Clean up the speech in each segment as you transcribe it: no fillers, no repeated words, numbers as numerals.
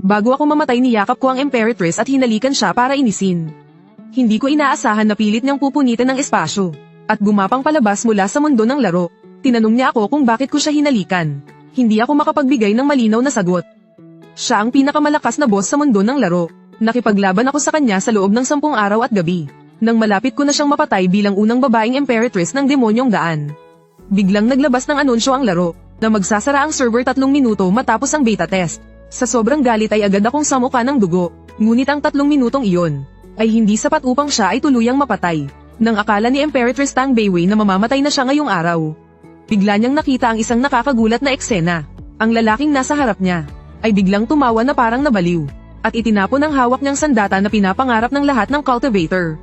Bago ako mamatay niyakap ko ang Imperatress at hinalikan siya para inisin. Hindi ko inaasahan na pilit niyang pupunitin ng espasyo. At gumapang palabas mula sa mundo ng laro. Tinanong niya ako kung bakit ko siya hinalikan. Hindi ako makapagbigay ng malinaw na sagot. Siya ang pinakamalakas na boss sa mundo ng laro. Nakipaglaban ako sa kanya sa loob ng 10 araw at gabi. Nang malapit ko na siyang mapatay bilang unang babaeng Imperatress ng demonyong daan. Biglang naglabas ng anunsyo ang laro, na magsasara ang server 3 minuto matapos ang beta test. Sa sobrang galit ay agad akong samuka ng dugo, ngunit ang 3 minutong iyon, ay hindi sapat upang siya ay tuluyang mapatay. Nang akala ni Imperatress Tang Beiwei na mamamatay na siya ngayong araw. Bigla niyang nakita ang isang nakakagulat na eksena. Ang lalaking nasa harap niya, ay biglang tumawa na parang nabaliw. At itinapon ang hawak niyang sandata na pinapangarap ng lahat ng cultivator.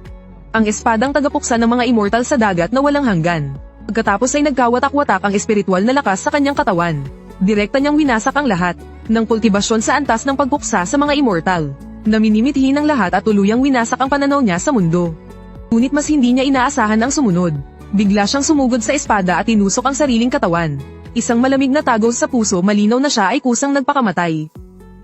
Ang espadang tagapuksa ng mga immortal sa dagat na walang hanggan. Pagkatapos ay nagkawatak-watak ang espiritual na lakas sa kanyang katawan. Direkta niyang winasak ang lahat ng kultibasyon sa antas ng pagpuksa sa mga immortal. Naminimithi ng lahat at tuluyang winasak ang pananaw niya sa mundo. Ngunit mas hindi niya inaasahan ang sumunod. Bigla siyang sumugod sa espada at tinusok ang sariling katawan. Isang malamig na tagos sa puso, malinaw na siya ay kusang nagpakamatay.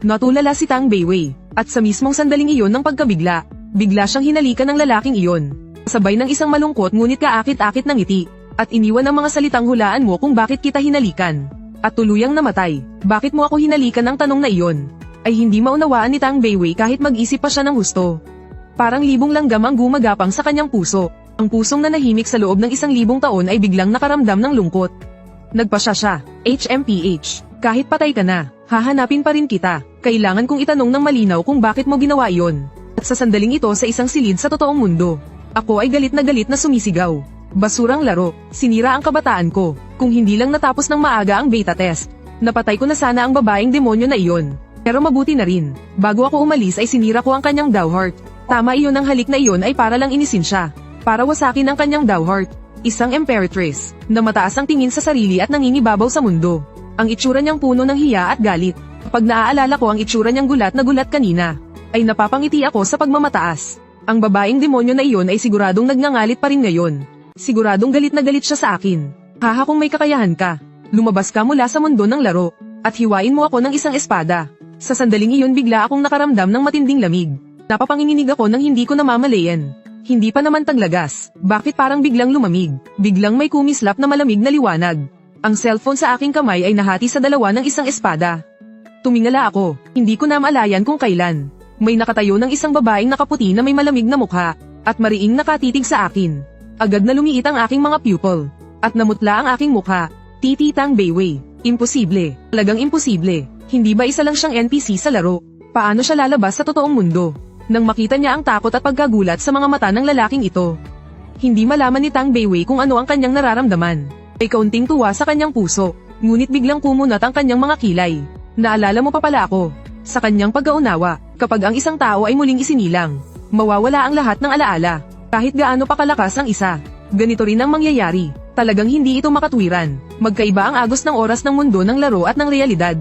Natulala si Tang Beiwei, at sa mismong sandaling iyon ng pagkabigla, bigla siyang hinalikan ng lalaking iyon. Sabay ng isang malungkot ngunit kaakit-akit ng ngiti, at iniwan ang mga salitang hulaan mo kung bakit kita hinalikan. At tuluyang namatay. Bakit mo ako hinalikan ang tanong na iyon? Ay hindi maunawaan ni Tang Beiwei kahit mag-isip pa siya ng husto. Parang libong langgam ang gumagapang sa kanyang puso. Ang pusong nanahimik sa loob ng 1,000 taon ay biglang nakaramdam ng lungkot. Nagpasya siya, HMPH, kahit patay ka na, hahanapin pa rin kita. Kailangan kong itanong ng malinaw kung bakit mo ginawa iyon. At sa sandaling ito sa isang silid sa totoong mundo, ako ay galit na sumisigaw. Basurang laro, sinira ang kabataan ko. Kung hindi lang natapos ng maaga ang beta test, napatay ko na sana ang babaeng demonyo na iyon. Pero mabuti na rin, bago ako umalis ay sinira ko ang kanyang Dowheart. Tama iyon, ang halik na iyon ay para lang inisin siya. Para wasakin ang kanyang Dowheart. Isang Imperatress, na mataas ang tingin sa sarili at nangingibabaw sa mundo. Ang itsura niyang puno ng hiya at galit. Pag naaalala ko ang itsura niyang gulat na gulat kanina, ay napapangiti ako sa pagmamataas. Ang babaeng demonyo na iyon ay siguradong nagngangalit pa rin ngayon. Siguradong galit na galit siya sa akin. Haha, kung may kakayahan ka, lumabas ka mula sa mundo ng laro, at hiwain mo ako ng isang espada. Sa sandaling iyon bigla akong nakaramdam ng matinding lamig. Napapanginginig ako nang hindi ko namamalayan. Hindi pa naman taglagas. Bakit parang biglang lumamig? Biglang may kumislap na malamig na liwanag. Ang cellphone sa aking kamay ay nahati sa dalawa ng isang espada. Tumingala ako. Hindi ko na maalayan kung kailan. May nakatayo ng isang babaeng nakaputi na may malamig na mukha, at mariing nakatitig sa akin. Agad na lumiit ang aking mga pupil. At namutla ang aking mukha. Titi Tang Beiwei. Imposible. Talagang imposible. Hindi ba isa lang siyang NPC sa laro? Paano siya lalabas sa totoong mundo? Nang makita niya ang takot at pagkagulat sa mga mata ng lalaking ito. Hindi malaman ni Tang Beiwei kung ano ang kanyang nararamdaman. May kaunting tuwa sa kanyang puso, ngunit biglang kumunat ang kanyang mga kilay. Naalala mo pa pala ako. Sa kanyang pagkaunawa, kapag ang isang tao ay muling isinilang, mawawala ang lahat ng alaala. Kahit gaano pa kalakas ang isa. Ganito rin ang mangyayari. Talagang hindi ito makatwiran. Magkaiba ang agos ng oras ng mundo ng laro at ng realidad.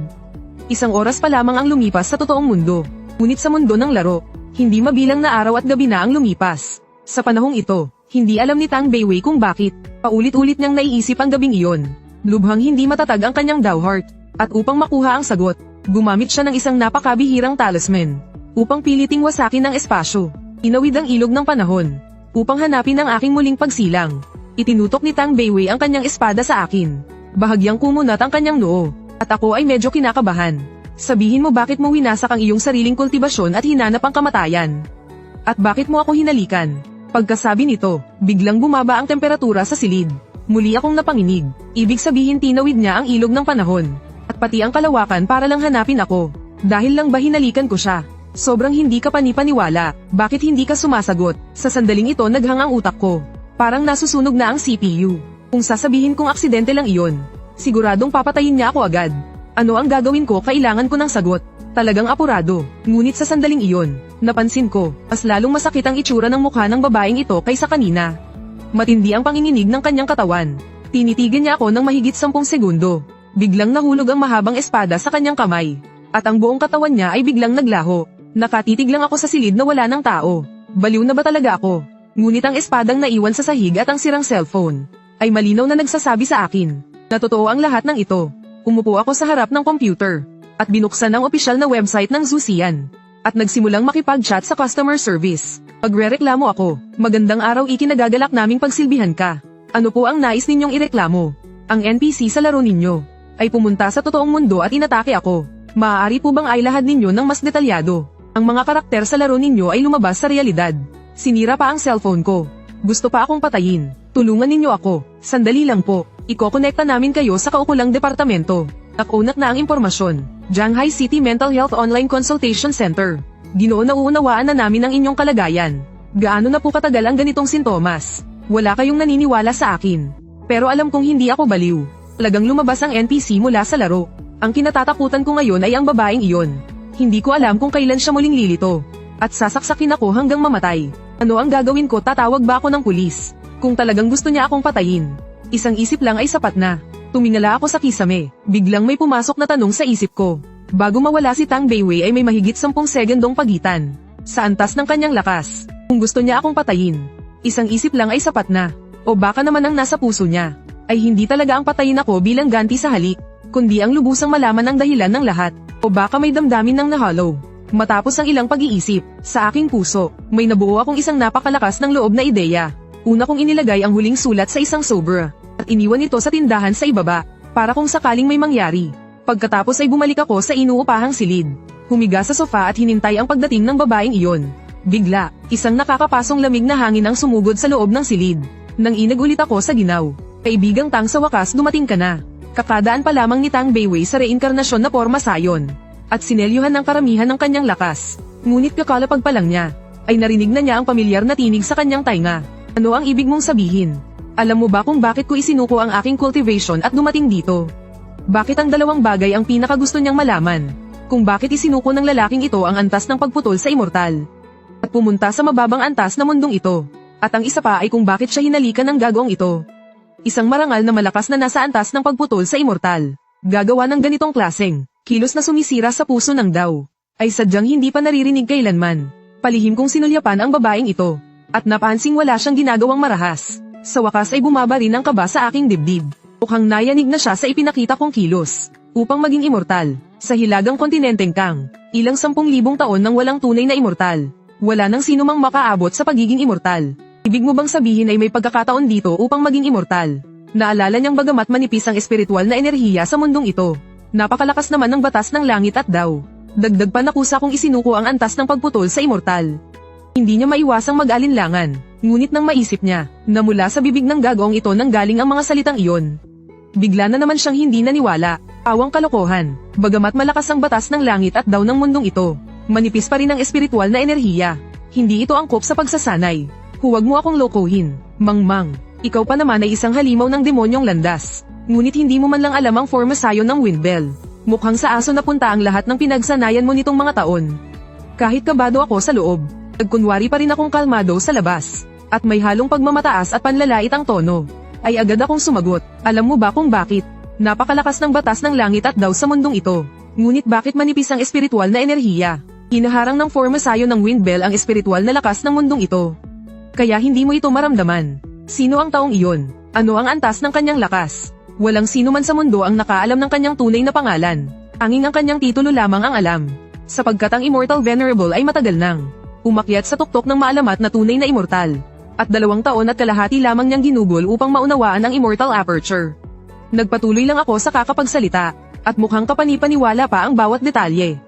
Isang oras pa lamang ang lumipas sa totoong mundo. Ngunit sa mundo ng laro, hindi mabilang na araw at gabi na ang lumipas. Sa panahong ito, hindi alam ni Tang Beiwei kung bakit. Paulit-ulit niyang naiisip ang gabing iyon. Lubhang hindi matatag ang kanyang Dowheart. At upang makuha ang sagot, gumamit siya ng isang napakabihirang talisman. Upang piliting wasakin ang espasyo. Inawid ang ilog ng panahon. Upang hanapin ang aking muling pagsilang. Itinutok ni Tang Beiwei ang kanyang espada sa akin. Bahagyang kumunat ang kanyang noo. At ako ay medyo kinakabahan. Sabihin mo, bakit mo winasak ang iyong sariling kultibasyon at hinanap ang kamatayan? At bakit mo ako hinalikan? Pagkasabi nito, biglang bumaba ang temperatura sa silid. Muli akong napanginig. Ibig sabihin tinawid niya ang ilog ng panahon. At pati ang kalawakan para lang hanapin ako. Dahil lang ba hinalikan ko siya? Sobrang hindi ka panipaniwala. Bakit hindi ka sumasagot? Sa sandaling ito naghang ang utak ko. Parang nasusunog na ang CPU. Kung sasabihin kong aksidente lang iyon, siguradong papatayin niya ako agad. Ano ang gagawin ko? Kailangan ko ng sagot. Talagang apurado. Ngunit sa sandaling iyon, napansin ko, mas lalong masakit ang itsura ng mukha ng babaeng ito kaysa kanina. Matindi ang panginginig ng kanyang katawan. Tinitigan niya ako ng mahigit 10 segundo. Biglang nahulog ang mahabang espada sa kanyang kamay. At ang buong katawan niya ay biglang naglaho. Nakatitig lang ako sa silid na wala ng tao. Baliw na ba talaga ako? Ngunit ang espadang naiwan sa sahig at ang sirang cellphone ay malinaw na nagsasabi sa akin na totoo ang lahat ng ito. Umupo ako sa harap ng computer. at binuksan ang opisyal na website ng Zusian. At nagsimulang makipag-chat sa customer service. Pagrereklamo ako, magandang araw ikinagagalak naming pagsilbihan ka. Ano po ang nais ninyong ireklamo? Ang NPC sa laro ninyo ay pumunta sa totoong mundo at inatake ako. Maaari po bang ailahad ninyo ng mas detalyado? Ang mga karakter sa laro ninyo ay lumabas sa realidad. Sinira pa ang cellphone ko. Gusto pa akong patayin. Tulungan ninyo ako. Sandali lang po. Ikokonekta namin kayo sa kaukulang departamento. Nakunat na ang impormasyon. Shanghai City Mental Health Online Consultation Center. Ginoo, nauunawaan na namin ang inyong kalagayan. Gaano na po katagal ang ganitong sintomas? Wala kayong naniniwala sa akin. Pero alam kong hindi ako baliw. Talagang lumabas ang NPC mula sa laro. Ang kinatatakutan ko ngayon ay ang babaeng iyon. Hindi ko alam kung kailan siya muling lilito. At sasaksakin ako hanggang mamatay. Ano ang gagawin ko? Tatawag ba ako ng pulis? Kung talagang gusto niya akong patayin, isang isip lang ay sapat na. Tumingala ako sa kisame. Biglang may pumasok na tanong sa isip ko. Bago mawala si Tang Beiwei ay may mahigit 10 segundong pagitan. Sa antas ng kanyang lakas. Kung gusto niya akong patayin, isang isip lang ay sapat na. O baka naman ang nasa puso niya ay hindi talaga ang patayin ako bilang ganti sa halik, kundi ang lubusang malaman ang dahilan ng lahat. O baka may damdamin ng nahalo. Matapos ang ilang pag-iisip, sa aking puso, may nabuo akong isang napakalakas ng loob na ideya. Una kong inilagay ang huling sulat sa isang sobra, at iniwan ito sa tindahan sa ibaba, para kung sakaling may mangyari. Pagkatapos ay bumalik ako sa inuupahang silid. Humiga sa sofa at hinintay ang pagdating ng babaeng iyon. Bigla, isang nakakapasong lamig na hangin ang sumugod sa loob ng silid. Nang inag ulit ako sa ginaw. Kaibigang Tang, sa wakas dumating ka na. Kakadaan pa lamang ni Tang Beiwei sa reinkarnasyon na porma sayon. At sinelyuhan ng karamihan ng kanyang lakas. Ngunit kakalapag pa lang niya, ay narinig na niya ang pamilyar na tinig sa kanyang tainga. Ano ang ibig mong sabihin? Alam mo ba kung bakit ko isinuko ang aking cultivation at dumating dito? Bakit ang dalawang bagay ang pinakagusto niyang malaman? Kung bakit isinuko ng lalaking ito ang antas ng pagputol sa immortal? At pumunta sa mababang antas na mundong ito. At ang isa pa ay kung bakit siya hinalikan ng gagawang ito. Isang marangal na malakas na nasa antas ng pagputol sa immortal. Gagawa ng ganitong klaseng kilos na sumisira sa puso ng Dao, ay sadyang hindi pa naririnig kailanman. Palihim kong sinulyapan ang babaeng ito, at napansing wala siyang ginagawang marahas. Sa wakas ay bumaba rin ang kaba sa aking dibdib. Mukhang nayanig na siya sa ipinakita kong kilos, upang maging immortal. Sa hilagang kontinenteng Kang, ilang 10,000 taon nang walang tunay na immortal. Wala nang sino mang makaabot sa pagiging immortal. Ibig mo bang sabihin ay may pagkakataon dito upang maging immortal? Naalala niyang bagamat manipis ang espiritual na enerhiya sa mundong ito, napakalakas naman ng batas ng langit at Dao. Dagdag pa nakusa kong isinuko ang antas ng pagputol sa immortal. Hindi niya maiwasang mag-alinlangan, ngunit nang maisip niya, na mula sa bibig ng gagawang ito nang galing ang mga salitang iyon. Bigla na naman siyang hindi naniwala, awang kalokohan. Bagamat malakas ang batas ng langit at Dao ng mundong ito, manipis pa rin ang espiritual na enerhiya. Hindi ito angkop sa pagsasanay. Huwag mo akong lokohin, Mangmang. Ikaw pa naman ay isang halimaw ng demonyong landas. Ngunit hindi mo man lang alam ang forma sayo ng Windbell. Mukhang sa aso napunta ang lahat ng pinagsanayan mo nitong mga taon. Kahit kabado ako sa loob, nagkunwari pa rin akong kalmado sa labas. At may halong pagmamataas at panlalait ang tono. Ay agad akong sumagot, alam mo ba kung bakit? Napakalakas ng batas ng langit at Dao sa mundong ito. Ngunit bakit manipis ang espiritual na enerhiya? Hinaharang ng forma sayo ng Windbell ang espiritual na lakas ng mundong ito. Kaya hindi mo ito maramdaman. Sino ang taong iyon? Ano ang antas ng kanyang lakas? Walang sino man sa mundo ang nakaalam ng kanyang tunay na pangalan. Tanging ang kanyang titulo lamang ang alam. Sapagkat ang Immortal Venerable ay matagal nang umakyat sa tuktok ng maalamat na tunay na immortal. At 2 taon at kalahati lamang niyang ginugol upang maunawaan ang Immortal Aperture. Nagpatuloy lang ako sa kakapagsalita, at mukhang kapanipaniwala pa ang bawat detalye.